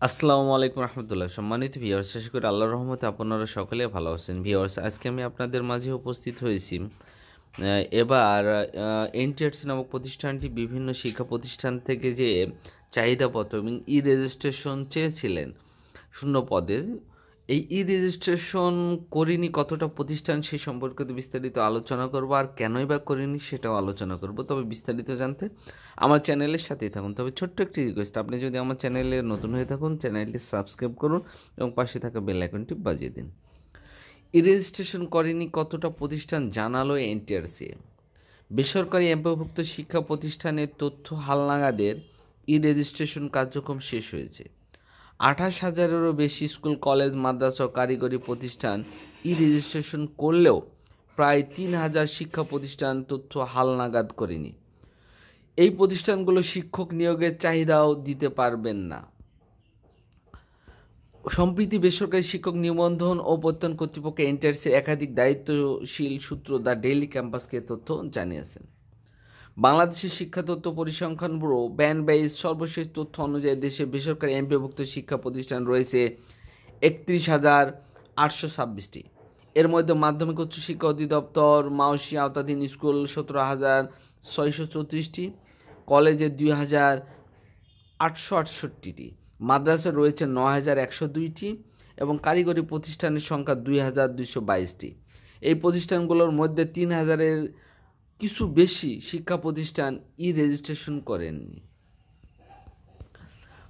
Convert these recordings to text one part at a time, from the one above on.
আসসালামু আলাইকুম রহমতুল্লাহ। সম্মানিত ভিউয়ার্স, আশা করি আল্লাহর রহমতে আপনারা সকলে ভালো আছেন। ভিউয়ার্স, আজকে আমি আপনাদের মাঝে উপস্থিত হয়েছি। এবার এনটিআরসি নামক প্রতিষ্ঠানটি বিভিন্ন শিক্ষা প্রতিষ্ঠান থেকে যে চাহিদাপত্র এবং রেজিস্ট্রেশন চেয়েছিলেন শূন্য পদের, এই রেজিস্ট্রেশন করিনি কতটা প্রতিষ্ঠান সে সম্পর্কে তো বিস্তারিত আলোচনা করব, আর কেনই বা করিনি সেটাও আলোচনা করব। তবে বিস্তারিত জানতে আমার চ্যানেলের সাথেই থাকুন। তবে ছোট্ট একটি রিকোয়েস্ট, আপনি যদি আমার চ্যানেলে নতুন হয়ে থাকুন চ্যানেলটি সাবস্ক্রাইব করুন এবং পাশে থাকা বেল আইকনটি বাজিয়ে দিন। রেজিস্ট্রেশন করেনি কতটা প্রতিষ্ঠান জানালো এনটিআরসি। বেসরকারি এমপিওভুক্ত শিক্ষা প্রতিষ্ঠানের তথ্য হালনাগাদের রেজিস্ট্রেশন কার্যক্রম শেষ হয়েছে। 28,000-এরও বেশি স্কুল, কলেজ, মাদ্রাসা ও কারিগরি প্রতিষ্ঠান রেজিস্ট্রেশন করলেও প্রায় 3,000 শিক্ষা প্রতিষ্ঠান তথ্য হালনাগাদ করেনি। এই প্রতিষ্ঠানগুলো শিক্ষক নিয়োগের চাহিদাও দিতে পারবেন না। সম্প্রতি বেসরকারি শিক্ষক নিবন্ধন ও প্রত্যয়ন কর্তৃপক্ষ এনটিআরসির একাধিক দায়িত্বশীল সূত্র দ্য ডেইলি ক্যাম্পাসকে তথ্য জানিয়েছেন। বাংলাদেশের শিক্ষা তথ্য পরিসংখ্যান ব্যুরো ব্যান্ড বাইজ সর্বশেষ তথ্য অনুযায়ী দেশে বেসরকারি এমপিওভুক্ত শিক্ষা প্রতিষ্ঠান রয়েছে 31,826টি। এর মধ্যে মাধ্যমিক উচ্চশিক্ষা অধিদপ্তর মাওসি আওতাধীন স্কুল 17,634টি, কলেজে 2,868টি, মাদ্রাসা রয়েছে 9,102টি এবং কারিগরি প্রতিষ্ঠানের সংখ্যা 2,222টি। এই প্রতিষ্ঠানগুলোর মধ্যে 3,000-এর কিছু বেশি শিক্ষা প্রতিষ্ঠান রেজিস্ট্রেশন করেননি।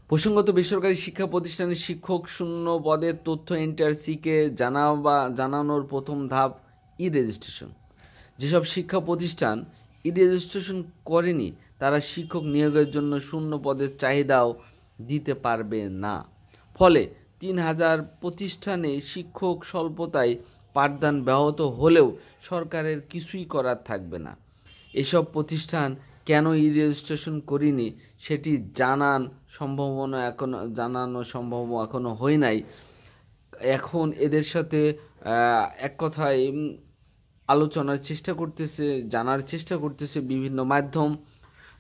প্রসঙ্গত, বেসরকারি শিক্ষা প্রতিষ্ঠানের শিক্ষক শূন্য পদের তথ্য এনটিআরসিকে জানানোর প্রথম ধাপ রেজিস্ট্রেশন। যেসব শিক্ষা প্রতিষ্ঠান রেজিস্ট্রেশন করেনি তারা শিক্ষক নিয়োগের জন্য শূন্য পদের চাহিদাও দিতে পারবে না। ফলে 3,000 প্রতিষ্ঠানে শিক্ষক স্বল্পতায় পাঠদান ব্যাহত হলেও সরকারের কিছুই করার থাকবে না। এসব প্রতিষ্ঠান কেন রেজিস্ট্রেশন করিনি সেটি জানানো সম্ভব এখনও হয় নাই। এখন এদের সাথে এক কথায় আলোচনার চেষ্টা করতেছে, জানার চেষ্টা করতেছে বিভিন্ন মাধ্যম।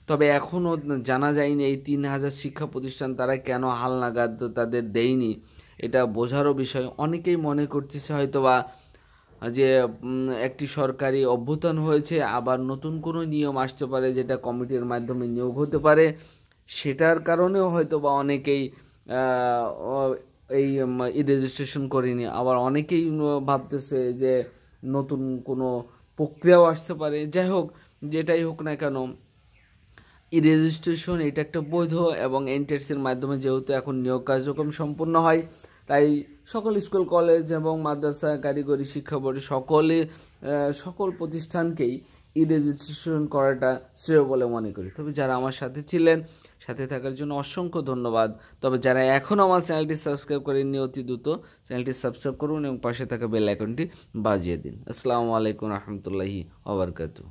তবে এখনও জানা যায়নি এই 3,000 শিক্ষা প্রতিষ্ঠান তারা কেন হালনাগাদ তাদের দেয়নি, এটা বোঝারও বিষয়। অনেকেই মনে করতেছে হয়তোবা যে একটি সরকারি অভ্যুত্থান হয়েছে, আবার নতুন কোনো নিয়ম আসতে পারে যেটা কমিটির মাধ্যমে নিয়োগ হতে পারে, সেটার কারণেও হয়তোবা অনেকেই এই রেজিস্ট্রেশন করেনি। আবার অনেকেই ভাবতেছে যে নতুন কোনো প্রক্রিয়াও আসতে পারে। যাই হোক, যেটাই হোক না কেন, রেজিস্ট্রেশন এটা একটা বৈধ এবং এনটিআরসির মাধ্যমে যেহেতু এখন নিয়োগ কার্যক্রম সম্পূর্ণ হয়, তাই সকল স্কুল, কলেজ এবং মাদ্রাসা, কারিগরি শিক্ষা বোর্ড সকল প্রতিষ্ঠানকেই রেজিস্ট্রেশন করাটা শ্রেয় বলে মনে করি। তবে যারা আমার সাথে ছিলেন, সাথে থাকার জন্য অসংখ্য ধন্যবাদ। তবে যারা এখনও আমার চ্যানেলটি সাবস্ক্রাইব করেননি, অতি দ্রুত চ্যানেলটি সাবস্ক্রাইব করুন এবং পাশে থাকা বেল আইকনটি বাজিয়ে দিন। আসসালামু আলাইকুম রহমতুল্লাহি ওয়া বারাকাতুহু।